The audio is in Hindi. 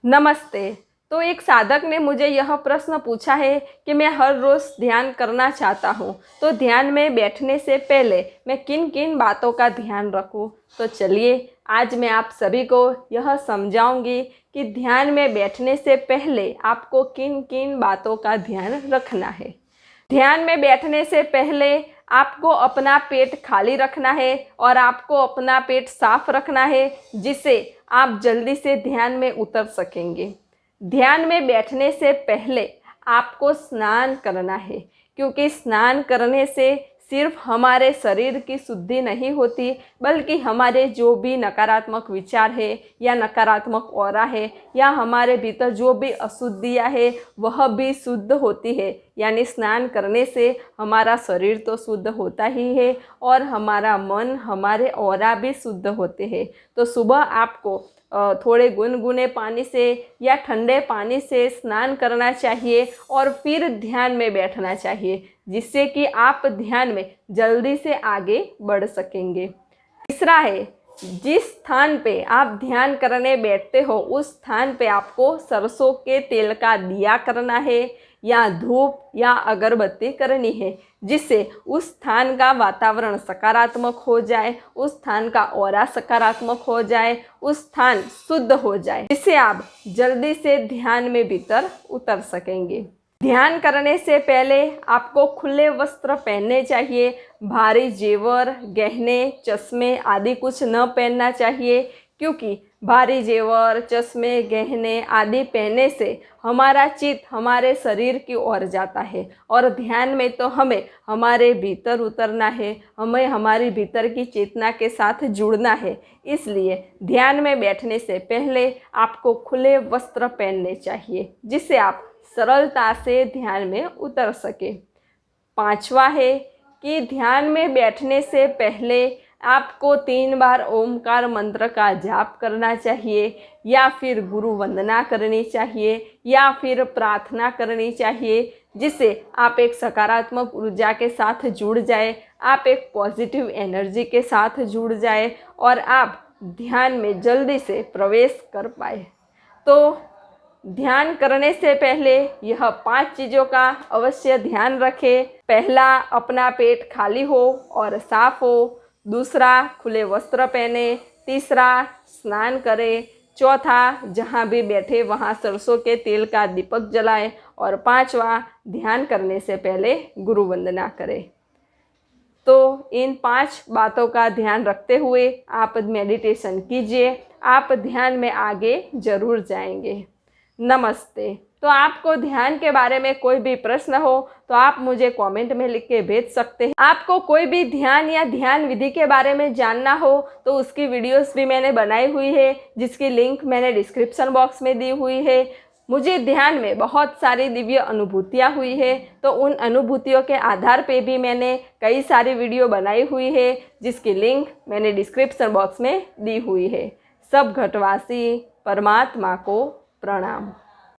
नमस्ते। तो एक साधक ने मुझे यह प्रश्न पूछा है कि मैं हर रोज़ ध्यान करना चाहता हूँ, तो ध्यान में बैठने से पहले मैं किन किन बातों का ध्यान रखूँ। तो चलिए आज मैं आप सभी को यह समझाऊंगी कि ध्यान में बैठने से पहले आपको किन किन बातों का ध्यान रखना है। ध्यान में बैठने से पहले आपको अपना पेट खाली रखना है और आपको अपना पेट साफ रखना है, जिससे आप जल्दी से ध्यान में उतर सकेंगे। ध्यान में बैठने से पहले आपको स्नान करना है, क्योंकि स्नान करने से सिर्फ हमारे शरीर की शुद्धि नहीं होती, बल्कि हमारे जो भी नकारात्मक विचार है या नकारात्मक ऑरा है या हमारे भीतर जो भी अशुद्धियाँ है वह भी शुद्ध होती है। यानी स्नान करने से हमारा शरीर तो शुद्ध होता ही है और हमारा मन, हमारे ऑरा भी शुद्ध होते हैं। तो सुबह आपको थोड़े गुनगुने पानी से या ठंडे पानी से स्नान करना चाहिए और फिर ध्यान में बैठना चाहिए, जिससे कि आप ध्यान में जल्दी से आगे बढ़ सकेंगे। तीसरा है, जिस स्थान पे आप ध्यान करने बैठते हो उस स्थान पे आपको सरसों के तेल का दिया करना है या धूप या अगरबत्ती करनी है, जिससे उस स्थान का वातावरण सकारात्मक हो जाए, उस स्थान का ऑरा सकारात्मक हो जाए, उस स्थान शुद्ध हो जाए, जिससे आप जल्दी से ध्यान में भीतर उतर सकेंगे। ध्यान करने से पहले आपको खुले वस्त्र पहनने चाहिए। भारी जेवर, गहने, चश्मे आदि कुछ न पहनना चाहिए, क्योंकि भारी जेवर, चश्मे, गहने आदि पहनने से हमारा चित्त हमारे शरीर की ओर जाता है और ध्यान में तो हमें हमारे भीतर उतरना है, हमें हमारी भीतर की चेतना के साथ जुड़ना है। इसलिए ध्यान में बैठने से पहले आपको खुले वस्त्र पहनने चाहिए, जिससे आप सरलता से ध्यान में उतर सके। पांचवा है कि ध्यान में बैठने से पहले आपको 3 बार ओमकार मंत्र का जाप करना चाहिए या फिर गुरु वंदना करनी चाहिए या फिर प्रार्थना करनी चाहिए, जिससे आप एक सकारात्मक ऊर्जा के साथ जुड़ जाए, आप एक पॉजिटिव एनर्जी के साथ जुड़ जाए और आप ध्यान में जल्दी से प्रवेश कर पाए। तो ध्यान करने से पहले यह 5 चीज़ों का अवश्य ध्यान रखें। पहला, अपना पेट खाली हो और साफ हो। दूसरा, खुले वस्त्र पहने। तीसरा, स्नान करें। चौथा, जहाँ भी बैठे वहाँ सरसों के तेल का दीपक जलाएं। और पांचवा, ध्यान करने से पहले गुरु वंदना करें। तो इन 5 बातों का ध्यान रखते हुए आप मेडिटेशन कीजिए, आप ध्यान में आगे जरूर जाएंगे। नमस्ते। तो आपको ध्यान के बारे में कोई भी प्रश्न हो तो आप मुझे कमेंट में लिख के भेज सकते हैं। आपको कोई भी ध्यान या ध्यान विधि के बारे में जानना हो तो उसकी वीडियोस भी मैंने बनाई हुई है, जिसकी लिंक मैंने डिस्क्रिप्शन बॉक्स में दी हुई है। मुझे ध्यान में बहुत सारी दिव्य अनुभूतियाँ हुई है, तो उन अनुभूतियों के आधार पे भी मैंने कई सारी वीडियो बनाई हुई है, जिसकी लिंक मैंने डिस्क्रिप्शन बॉक्स में दी हुई है। सब घटवासी परमात्मा को प्रणाम।